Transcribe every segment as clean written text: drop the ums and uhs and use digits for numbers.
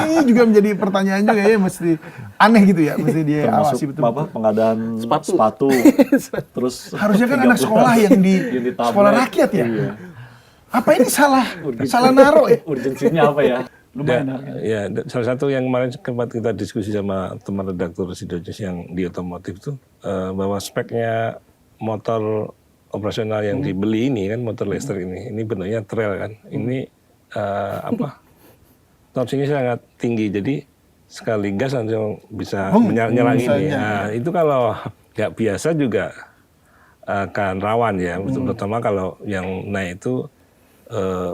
ini juga menjadi pertanyaan juga ya, mesti aneh gitu ya, mesti dia awasi betul. Apa pengadaan sepatu. Terus Harusnya kan anak sekolah yang di sekolah rakyat ya. Iya. Apa ini salah naruh ya? Urgensinya apa ya? Lumayan ya, salah satu yang kemarin sempat kita diskusi sama teman redaktur Sidoarjo yang di otomotif tuh bahwa speknya motor operasional yang dibeli ini kan motor listrik ini bentuknya trail kan. Ini torsinya sangat tinggi, jadi sekali gas langsung bisa menyerang ini. Nah, itu kalau nggak biasa juga akan rawan ya, terutama kalau yang naik itu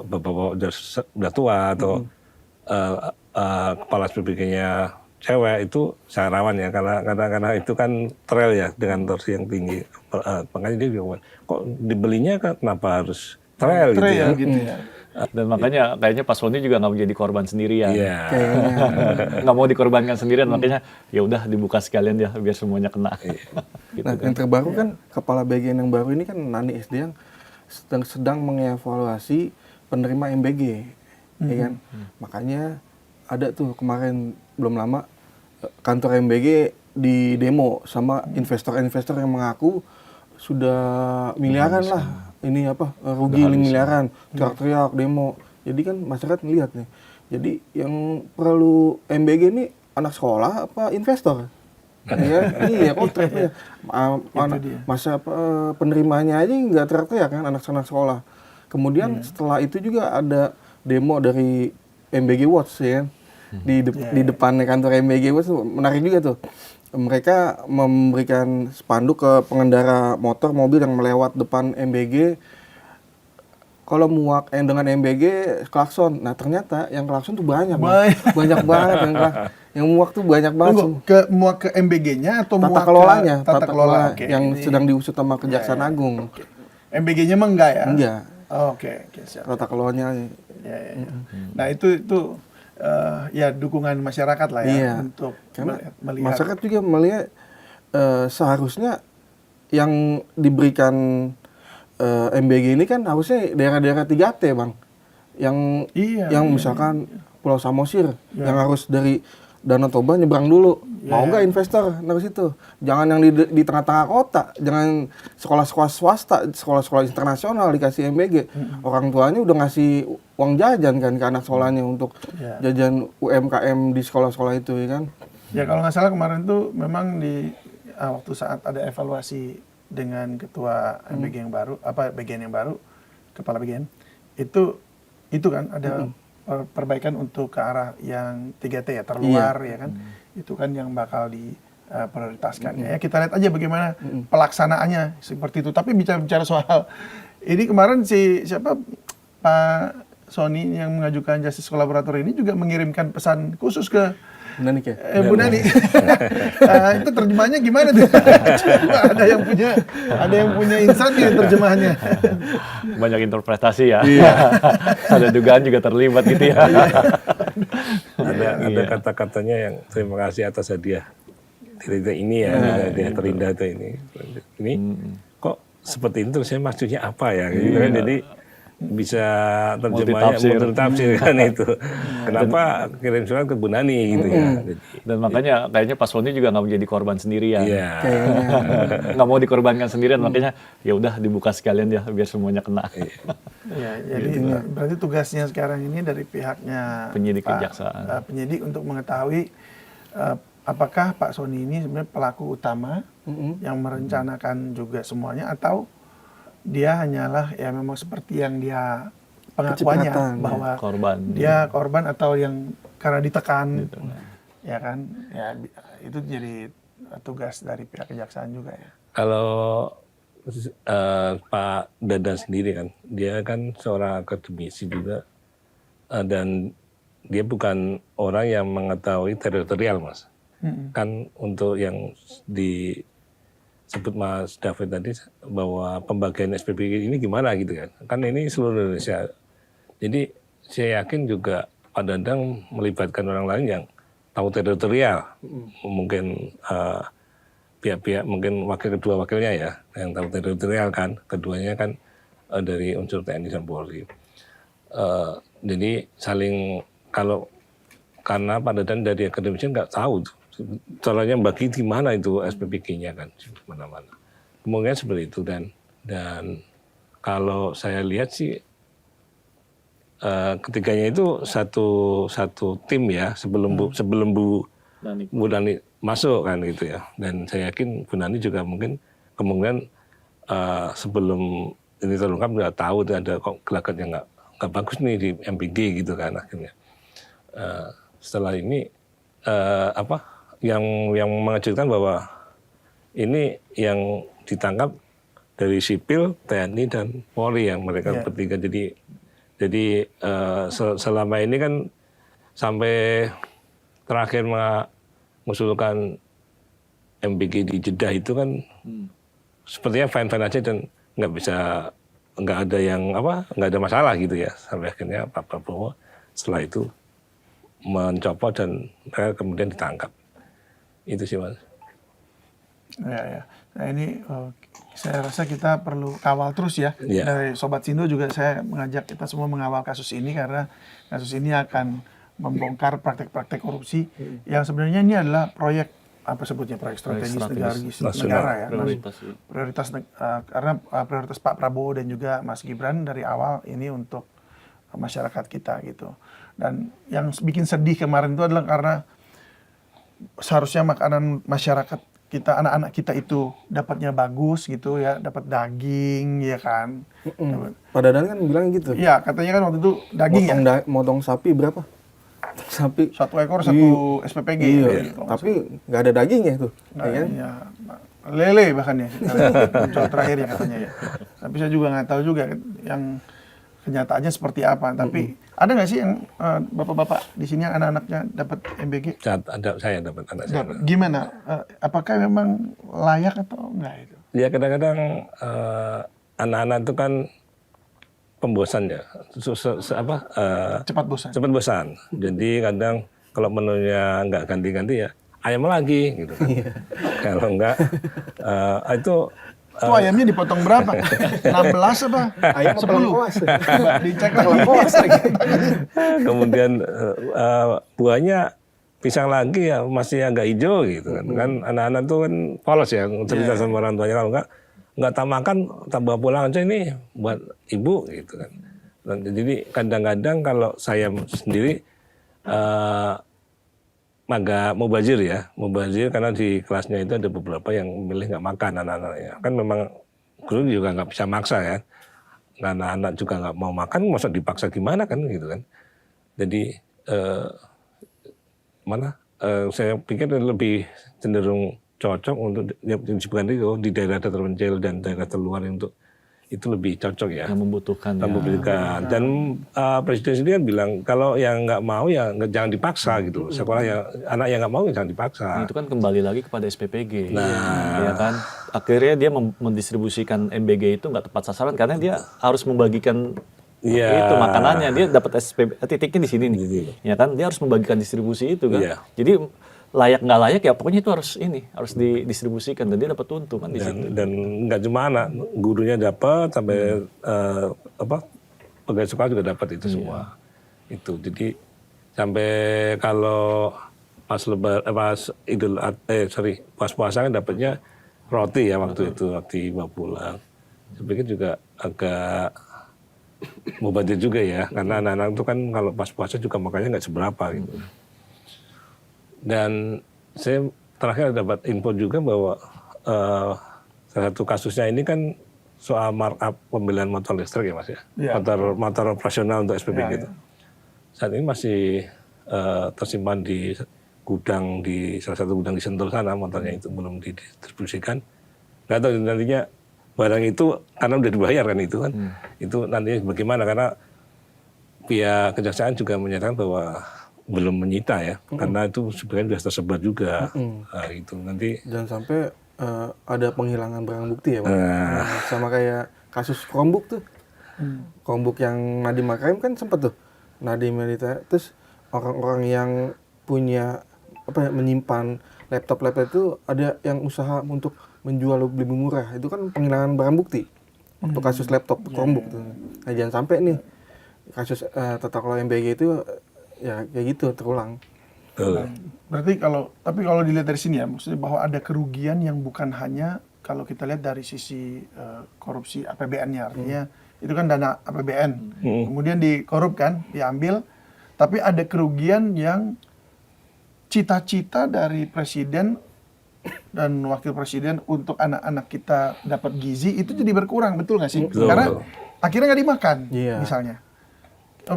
bapak-bapak udah tua atau kepala SPBG-nya cewek, itu sangat rawan ya, karena itu kan trail ya dengan torsi yang tinggi. Makanya dia juga kok dibelinya kenapa harus trail gitu ya. Gitu ya. Dan makanya kayaknya Pak Sony juga nggak mau jadi korban sendirian. Iya. Nggak mau dikorbankan sendirian, makanya ya udah dibuka sekalian ya biar semuanya kena. Gitu Nah, kan. yang terbaru kan kepala bagian yang baru ini kan Nani SD yang sedang mengevaluasi penerima MBG, ya kan? Makanya ada tuh kemarin belum lama kantor MBG di demo sama investor-investor yang mengaku sudah miliaran lah, ini rugi miliaran, teriak-teriak demo. Jadi kan masyarakat melihat nih. Jadi yang perlu MBG ini anak sekolah apa investor? Iya, kontraknya. Masa penerimanya aja nggak teriak-teriak kan anak-anak sekolah. Kemudian setelah itu juga ada demo dari MBG Watch ya kan. Di depan kantor MBG Watch menarik juga tuh. Mereka memberikan spanduk ke pengendara motor mobil yang melewat depan MBG. Kalau muak dengan MBG klakson. Nah, ternyata yang klakson tuh banyak banget yang muak tuh banyak banget. Muak ke MBG-nya atau tata muak kelolanya, ke tata kelola yang sedang diusut sama Kejaksaan Agung. MBG-nya mah enggak ya? Enggak. Oke, siap. Tata kelolanya. Ya. Nah, itu ya dukungan masyarakat lah ya untuk melihat. Masyarakat juga melihat seharusnya yang diberikan MBG ini kan harusnya daerah-daerah 3T, Bang. Yang misalkan Pulau Samosir yang harus dari Danau Toba nyebrang dulu. Mau nggak investor dari situ? Jangan yang di tengah-tengah kota, jangan sekolah-sekolah swasta, sekolah-sekolah internasional dikasih MBG. Orang tuanya udah ngasih uang jajan kan ke anak sekolahnya untuk jajan UMKM di sekolah-sekolah itu ya kan. Ya kalau nggak salah kemarin tuh memang di waktu saat ada evaluasi dengan ketua MBG yang baru, bagian yang baru, kepala bagian, itu kan ada perbaikan untuk ke arah yang 3T ya, terluar ya kan. Itu kan yang bakal diprioritaskan. Ya kita lihat aja bagaimana pelaksanaannya seperti itu. Tapi bicara soal ini kemarin Pak Sony yang mengajukan justice kolaborator ini juga mengirimkan pesan khusus ke Bu Nani. Itu terjemahannya gimana tuh? ada yang punya insight ya terjemahannya. Banyak interpretasi ya. Ada dugaan juga terlibat gitu ya. Ada kata-katanya yang terima kasih atas hadiah ini ya, hadiah terindah itu ini. Ini kok seperti itu, saya maksudnya apa ya? Gitu kan. Jadi bisa terjemahnya multitafsir kan itu. Kenapa kirim surat ke Bu Nani gitu ya. Dan makanya kayaknya Pak Sony juga nggak mau jadi korban sendirian. Iya. Nggak mau dikorbankan sendirian, makanya ya udah dibuka sekalian ya biar semuanya kena. Ya, jadi berarti tugasnya sekarang ini dari pihaknya penyidik kejaksaan. Penyidik untuk mengetahui apakah Pak Sony ini sebenarnya pelaku utama yang merencanakan juga semuanya, atau dia hanyalah ya memang seperti yang dia pengakuannya bahwa dia korban atau yang karena ditekan gitu. Ya kan, ya itu jadi tugas dari pihak kejaksaan juga ya. Kalau Pak Dadan sendiri kan, dia kan seorang akademisi juga, dan dia bukan orang yang mengetahui teritorial, Mas. Kan untuk yang disebut Mas David tadi bahwa pembagian SPBG ini gimana gitu kan. Kan ini seluruh Indonesia. Jadi saya yakin juga Pak Dadang melibatkan orang lain yang tahu teritorial. Mungkin pihak-pihak, mungkin kedua wakilnya ya, yang tahu teritorial kan. Keduanya kan dari unsur TNI dan Polri. Jadi saling, kalau karena Pak Dadan dari akademisi nggak tahu tuh, caranya bagi di mana itu SPPG-nya kan mana-mana. Kemungkinan seperti itu dan kalau saya lihat sih ketiganya itu satu tim ya sebelum Bu Nani masuk kan gitu ya. Dan saya yakin Bu Nani juga mungkin kemungkinan sebelum ini terungkap nggak tahu ada kok gelagat yang nggak bagus nih di MPG gitu kan akhirnya. Setelah ini yang mengejutkan bahwa ini yang ditangkap dari sipil, TNI dan Polri yang mereka bertiga. Jadi selama ini kan sampai terakhir mengusulkan MPG di Jeddah itu kan sepertinya fine-fine aja dan nggak ada masalah gitu ya, sampai akhirnya Pak Prabowo setelah itu mencopot dan mereka kemudian ditangkap. Itu sih Mas. Ya. Nah ini saya rasa kita perlu kawal terus ya. Dari Sobat Sindo juga saya mengajak kita semua mengawal kasus ini karena kasus ini akan membongkar praktek-praktek korupsi yang sebenarnya ini adalah proyek proyek strategis negara ya. Prioritas karena prioritas Pak Prabowo dan juga Mas Gibran dari awal ini untuk masyarakat kita gitu. Dan yang bikin sedih kemarin itu adalah karena seharusnya makanan masyarakat kita, anak-anak kita itu dapatnya bagus gitu ya, dapat daging ya kan. Pak Dadan kan bilang gitu. Iya, katanya kan waktu itu daging motong sapi berapa? Sapi 1 ekor 1 SPPG. Iya. Gitu. Tapi nggak ada dagingnya itu. Nah, ya, lele bahkan ya. Contoh terakhir ya katanya ya. Tapi saya juga nggak tahu juga yang kenyataannya seperti apa. Tapi ada nggak sih yang bapak-bapak di sini yang anak-anaknya dapat MBG? Saya dapat anak saya. Gimana? Apakah memang layak atau enggak itu? Ya kadang-kadang anak-anak itu kan pembosan ya, cepat bosan. Jadi kadang kalau menunya nggak ganti-ganti ya ayam lagi gitu kan. Kalau enggak itu ayamnya dipotong berapa? 16 apa? Ayam 10. Dicek lagi. Kemudian buahnya pisang lagi ya masih agak hijau gitu kan. Kan anak-anak tuh kan polos ya cerita sama orang tuanya, kalau nggak tak makan tambah pulang aja ini buat ibu gitu kan. Jadi kadang-kadang kalau saya sendiri agak mubazir karena di kelasnya itu ada beberapa yang memilih nggak makan anak-anaknya. Kan memang guru juga nggak bisa maksa ya. Anak-anak juga nggak mau makan, masa dipaksa gimana kan gitu kan. Jadi saya pikir lebih cenderung cocok untuk disebutkan itu di daerah terpencil dan daerah terluar untuk itu lebih cocok ya. Yang membutuhkan. Dan presiden sendiri kan bilang kalau yang nggak mau ya jangan dipaksa gitu. Sekolah yang anak yang nggak mau jangan dipaksa. Itu kan kembali lagi kepada SPPG. Ya kan. Akhirnya dia mendistribusikan MBG itu nggak tepat sasaran karena dia harus membagikan itu makanannya. Dia dapat titiknya di sini nih. Ya kan. Dia harus membagikan distribusi itu kan. Jadi layak nggak layak ya pokoknya itu harus didistribusikan dan dia dapat untung kan di situ. Dan nggak cuma anak, gurunya dapat sampai pegawai sekolah juga dapat itu semua. Itu jadi sampai kalau pas pas puasa kan dapatnya roti ya waktu itu, roti bawa pulang. Saya pikir juga agak mubazir juga ya, karena anak-anak itu kan kalau pas puasa juga makannya nggak seberapa gitu. Dan saya terakhir dapat info juga bahwa salah satu kasusnya ini kan soal markup pembelian motor listrik ya Mas ya. Motor operasional untuk SPPG itu. Saat ini masih tersimpan di gudang di salah satu gudang di Sentul sana, motornya itu belum didistribusikan. Nggak tahu nantinya barang itu karena udah dibayar kan itu kan. Itu nantinya bagaimana, karena pihak kejaksaan juga menyatakan bahwa belum menyita ya, karena itu sebenarnya sudah tersebar juga. Itu nanti jangan sampai ada penghilangan barang bukti ya Pak. Sama kayak kasus Chromebook tuh. Chromebook yang Nadiem Makarim kan sempat tuh Nadiem Militer, terus orang-orang yang punya menyimpan laptop itu ada yang usaha untuk menjual lebih murah, itu kan penghilangan barang bukti untuk kasus laptop Chromebook tuh. Nah jangan sampai nih kasus tata kelola MBG itu ya kayak gitu terulang. Betul. Berarti tapi kalau dilihat dari sini ya, maksudnya bahwa ada kerugian yang bukan hanya kalau kita lihat dari sisi korupsi APBN-nya, artinya itu kan dana APBN, kemudian dikorup kan, diambil, tapi ada kerugian yang cita-cita dari presiden dan wakil presiden untuk anak-anak kita dapat gizi itu jadi berkurang, betul nggak sih? Betul. Karena akhirnya nggak dimakan, Iya. misalnya.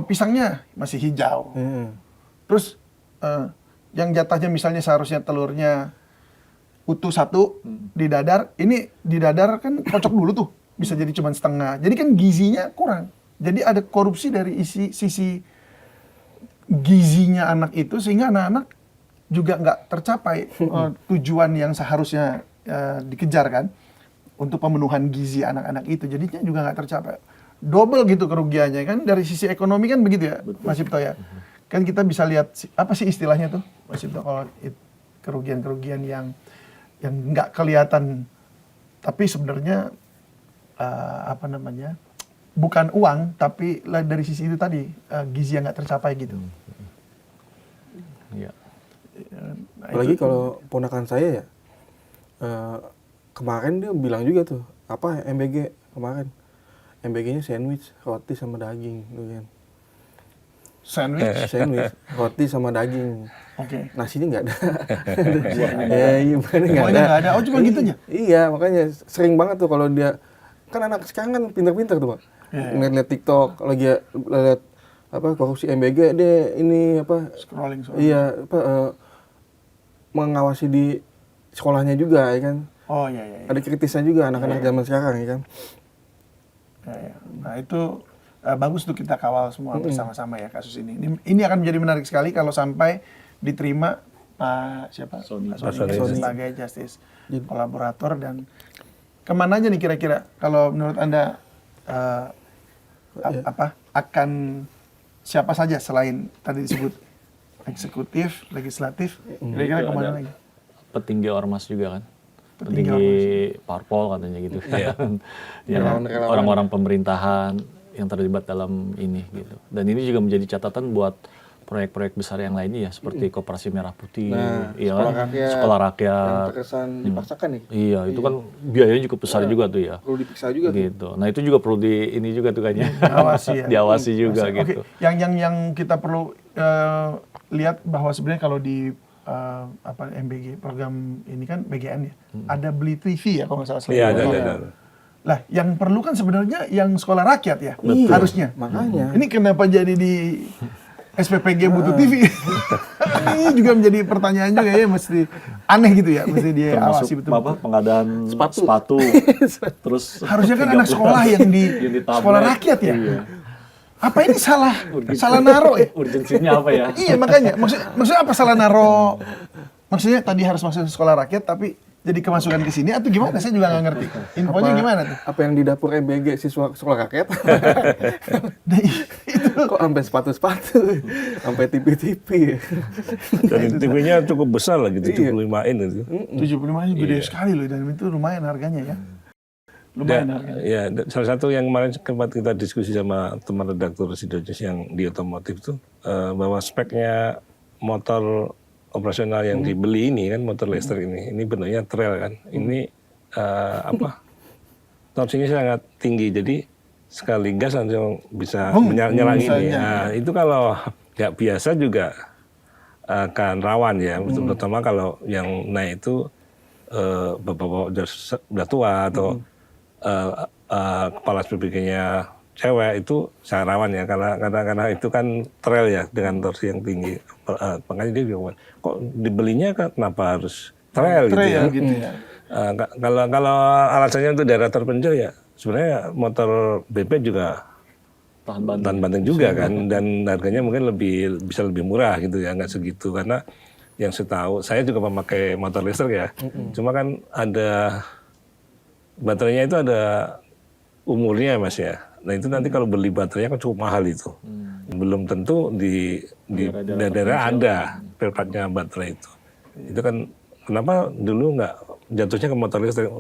Pisangnya masih hijau. Terus yang jatahnya misalnya seharusnya telurnya utuh satu di dadar, ini di dadar kan kocok dulu tuh, bisa jadi cuma setengah. Jadi kan gizinya kurang. Jadi ada korupsi dari sisi gizinya anak itu sehingga anak-anak juga nggak tercapai tujuan yang seharusnya dikejar kan untuk pemenuhan gizi anak-anak itu. Jadinya juga nggak tercapai. Double gitu kerugiannya kan dari sisi ekonomi kan begitu ya, Mas Cipto ya. Kan kita bisa lihat apa sih istilahnya tuh, Mas Cipto, kalau kerugian-kerugian yang nggak kelihatan tapi sebenarnya apa namanya, bukan uang tapi dari sisi itu tadi gizi yang nggak tercapai gitu. Iya. Nah, Apalagi itu- kalau ponakan saya ya, kemarin dia bilang juga tuh, apa MBG kemarin, MBG-nya sandwich, roti sama daging, gitu kan. sandwich, Sandwich, roti sama daging, oke. nasinya nggak ada. Ya gimana nggak Pokoknya ada. nggak ada. Oh, cuma gitu aja? Iya, makanya sering banget tuh kalau dia, kan anak sekarang kan pinter-pinter tuh Pak. Ngeliat TikTok, lagi lihat apa korupsi MBG, dia ini apa, Scrolling soal. iya apa mengawasi di sekolahnya juga ya kan. Oh iya. Ada kritisnya juga anak-anak zaman sekarang ya kan. Ya. Nah itu bagus tuh kita kawal semua bersama-sama ya kasus ini. Ini akan menjadi menarik sekali kalau sampai diterima Pak siapa? Sony. Pak Sony Sony. sebagai justice kolaborator. Dan kemana aja nih kira-kira kalau menurut Anda apa akan siapa saja selain tadi disebut eksekutif, legislatif, kira-kira kemana lagi? Petinggi ormas juga kan. Petinggi Petinggi parpol katanya gitu kan. Yang Relawan-relawan. orang-orang pemerintahan yang terlibat dalam ini gitu. Dan ini juga menjadi catatan buat proyek-proyek besar yang lainnya ya, seperti Koperasi Merah Putih, iya kan? Sekolah rakyat. terkesan dipaksakan nih. Iya, itu kan biayanya cukup besar juga tuh ya. Perlu dipiksa juga Gitu. Nah, itu juga perlu ini juga tuh kayaknya. Diawasi ya. Diawasi juga Oke, gitu. yang kita perlu lihat bahwa sebenarnya kalau di MBG program ini kan BGN ya, ada Beli TV ya kalau nggak salah. Iya, selain ada. Lah, yang perlu kan sebenarnya yang sekolah rakyat ya, Iya, harusnya. makanya. Ini kenapa jadi di SPPG butuh TV? Ini juga menjadi pertanyaan juga ya, mesti aneh gitu ya, mesti dia awasi Termasuk betul. apa pengadaan sepatu. Terus Harusnya kan anak sekolah yang di yang di tablet. sekolah rakyat ya. Iya. Apa ini salah naro ya? Urgensinya apa ya? Iya makanya, maksudnya apa salah naro? Maksudnya tadi harus masuk ke sekolah rakyat tapi jadi kemasukan ke sini atau gimana? Saya juga nggak ngerti. Infonya gimana tuh? Apa yang di dapur MBG siswa sekolah rakyat? Nah, itu Kok sampai sepatu-sepatu, sampai TV-TV. Dan TV-nya cukup besar lagi, 75 in itu. 75 ini gede sekali loh dan itu lumayan harganya ya. Lumayan harganya. Ya, salah satu yang kemarin sempat kita diskusi sama teman redaktur Sidoarjo yang di otomotif tuh, bahwa speknya motor operasional yang dibeli ini kan, motor listrik ini bentuknya trail kan. Ini torsinya sangat tinggi, jadi sekali gas langsung bisa menyerang bisa ini. aja. Nah, itu kalau nggak biasa juga akan rawan ya, terutama kalau yang naik itu bapak-bapak udah tua atau kepala SPBG-nya cewek, itu sangat rawan ya, karena itu kan trail ya dengan torsi yang tinggi. Makanya dia bilang, kok dibelinya kenapa harus trail gitu ya? Gitu ya. Kalau alasannya untuk daerah terpencil ya sebenarnya motor BP juga tahan banting juga kan, dan harganya mungkin bisa lebih murah gitu ya, nggak segitu, karena yang setahu saya juga memakai motor listrik ya, cuma kan ada baterainya itu ada umurnya Mas ya. Nah itu nanti kalau beli baterainya kan cukup mahal itu, belum tentu di daerah ada spare part-nya baterai itu. Itu kan kenapa dulu nggak jatuhnya ke motor listrik?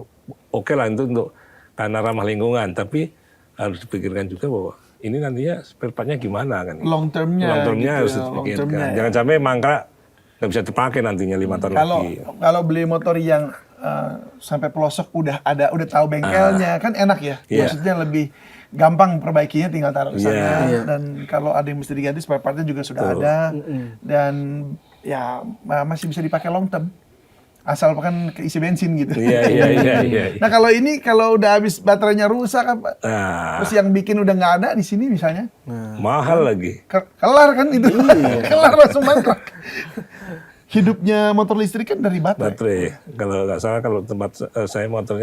Oke lah itu untuk karena ramah lingkungan, tapi harus dipikirkan juga bahwa ini nantinya spare part-nya gimana kan? Long termnya Long termnya gitu harus ya, long dipikirkan. termnya ya. Jangan sampai mangkrak nggak bisa dipakai nantinya 5 tahun Kalau lagi. kalau beli motor yang sampai pelosok udah tahu bengkelnya, kan enak ya. Iya. Maksudnya lebih gampang perbaikinya, tinggal taruh ke sana. Iya. Dan kalau ada yang mesti diganti, spare partnya juga sudah ada. Dan ya masih bisa dipakai long term. Asal kan keisi bensin gitu. Iya. Nah kalau ini kalau udah habis baterainya rusak apa, Nah, terus yang bikin udah nggak ada di sini misalnya, mahal lagi. kelar kan itu, kelar langsung mangkrak. Hidupnya motor listrik kan dari baterai. Kalau nggak salah kalau tempat saya motor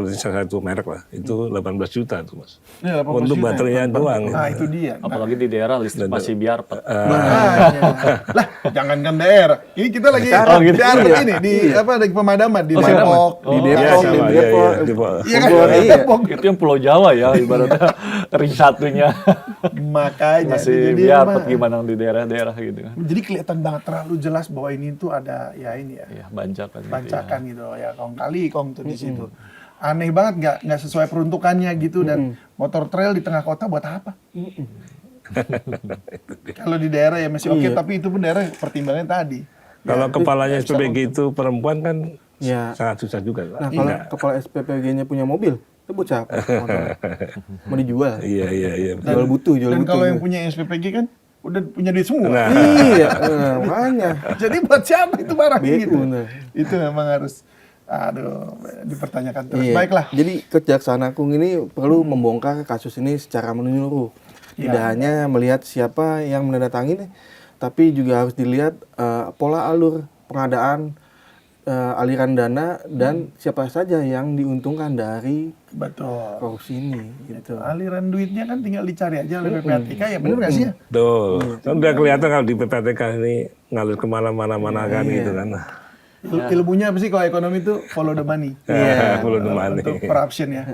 listrik salah satu merek lah, itu 18 juta tuh Mas. Ya, 18 Untuk juta baterainya doang. Nah itu dia. Apalagi di daerah listrik masih biarpet. Lah, jangankan daerah. Ini kita lagi gitu. di Artet ini di di pemadaman di Depok, Oh, di Iya, Depok, sama, di iya, Depok. iya, Depok. Iya kan? Iya. Depok. Itu yang Pulau Jawa ya, ibaratnya ring satunya. Makanya Masih jadi biarpet emang- gimana di daerah-daerah gitu kan. Jadi kelihatan banget terlalu jelas bahwa ini tuh ada ya ini ya. Iya, bancakan gitu ya. Bancakan gitu ya, kong kali kong tuh di situ. Aneh banget, nggak sesuai peruntukannya gitu, dan motor trail di tengah kota buat apa? Kalau di daerah ya masih oke, tapi itu pun daerah pertimbangan tadi. Kalau kepalanya SPPG itu perempuan kan Ya. sangat susah juga. Nah, kalau kepala SPPG-nya punya mobil, itu buat siapa? Motor. Mau dijual. Iya. Jual butuh, jual Dan butuh. kalau yang punya SPPG kan udah punya duit semua. Nah. Iya, makanya. Jadi buat siapa itu barang BU, gitu? nah. Itu memang harus dipertanyakan terus. Iya. Baiklah. Jadi Kejaksaan Agung ini perlu membongkar kasus ini secara menyeluruh. Tidak hanya melihat siapa yang menandatangani, tapi juga harus dilihat pola alur pengadaan, aliran dana, dan siapa saja yang diuntungkan dari Betul. korupsi ini. Gitu. Aliran duitnya kan tinggal dicari aja oleh PPATK, ya bener nggak sih ya? Tuh, kan udah kelihatan kalau di PPATK ini ngalir kemana-mana kan gitu kan. Ilmunya apa sih kalau ekonomi itu follow the money. Follow the money. Untuk corruption ya.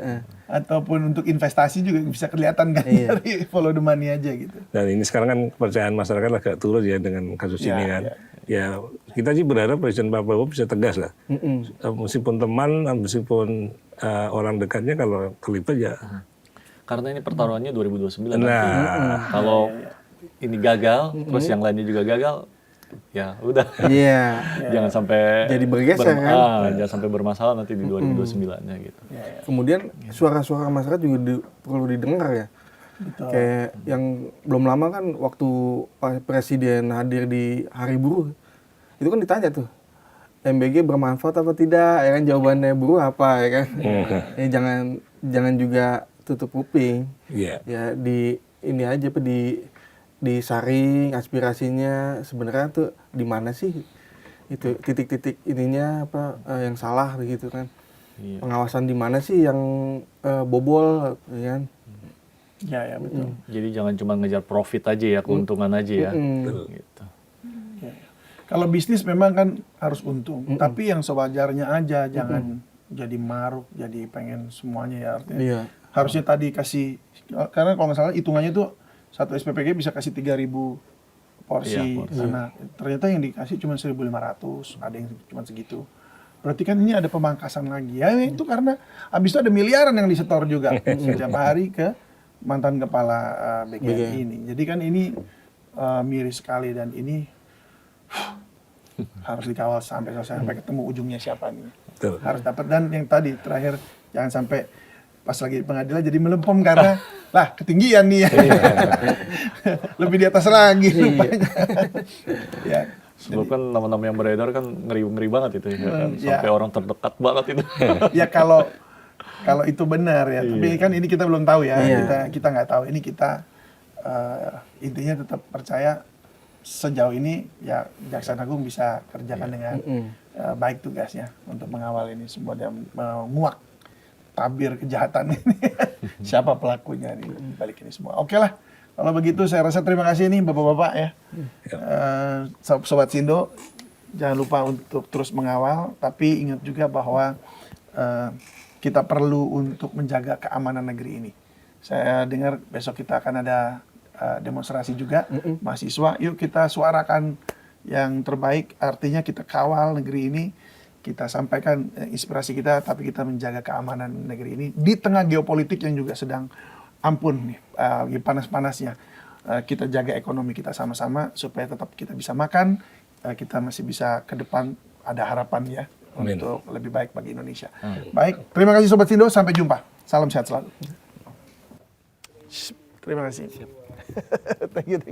Ataupun untuk investasi juga bisa kelihatan kan dari follow the money aja gitu. Dan ini sekarang kan kepercayaan masyarakat agak turun ya dengan kasus ini kan. Ya, kita sih berharap Presiden Pak Prabowo bisa tegas lah. Meskipun teman, meskipun orang dekatnya kalau terlibat ya. Karena ini pertaruhannya 2029 Nah. nanti. Kalau ini gagal, terus yang lainnya juga gagal, ya udah. Iya. Jangan sampai Jadi bergeser, kan? jangan sampai bermasalah nanti di 2029-nya gitu. Kemudian suara-suara masyarakat juga perlu didengar ya. Kayak yang belum lama kan waktu Pak Presiden hadir di Hari Buruh, itu kan ditanya tuh, MBG bermanfaat apa tidak? Ya kan jawabannya buruh apa ya kan? Ya jangan juga tutup kuping. Iya. Ya di ini aja apa disaring aspirasinya sebenarnya tuh di mana sih itu titik-titik ininya apa yang salah begitu kan. Iya. Pengawasan di mana sih yang bobol ya kan. Ya betul. Jadi jangan cuma ngejar profit aja ya, keuntungan aja ya. Gitu. Kalau bisnis memang kan harus untung, tapi yang sewajarnya aja, jangan jadi maruk, jadi pengen semuanya ya artinya. Iya. Harusnya tadi kasih, karena kalau nggak salah hitungannya tuh satu SPPG bisa kasih 3.000 porsi. Iya, porsi. Nah, ternyata yang dikasih cuma 1.500, ada yang cuma segitu. Berarti kan ini ada pemangkasan lagi. Ya itu karena habis itu ada miliaran yang disetor juga setiap hari ke mantan kepala BGN ini. Jadi kan ini miris sekali, dan ini harus dikawal sampai selesai, sampai ketemu ujungnya siapa nih. Betul. Harus dapat. Dan yang tadi terakhir, jangan sampai pas lagi di pengadilan jadi melempem karena lah ketinggian nih ya. Lebih di atas lagi rupanya. Ya. Sebab kan nama-nama yang beredar kan ngeri banget itu ya kan? Ya. Sampai orang terdekat banget itu. Ya kalau itu benar ya, tapi kan ini kita belum tahu ya. Kita nggak tahu. Ini kita intinya tetap percaya sejauh ini ya Kejaksaan Agung bisa kerjakan dengan baik tugasnya untuk mengawal ini semua dan menguak tabir kejahatan ini. Siapa pelakunya di balik ini semua. Oke lah, kalau begitu saya rasa terima kasih nih bapak-bapak ya. Sobat Sindo, jangan lupa untuk terus mengawal, tapi ingat juga bahwa kita perlu untuk menjaga keamanan negeri ini. Saya dengar besok kita akan ada demonstrasi juga, mahasiswa. Yuk kita suarakan yang terbaik, artinya kita kawal negeri ini, kita sampaikan inspirasi kita, tapi kita menjaga keamanan negeri ini di tengah geopolitik yang juga sedang ampun nih, lagi panas-panasnya. Kita jaga ekonomi kita sama-sama supaya tetap kita bisa makan, kita masih bisa ke depan ada harapan ya Amin. untuk lebih baik bagi Indonesia. Baik, terima kasih Sobat Sindo, sampai jumpa. Salam sehat selalu. Terima kasih. Thank you.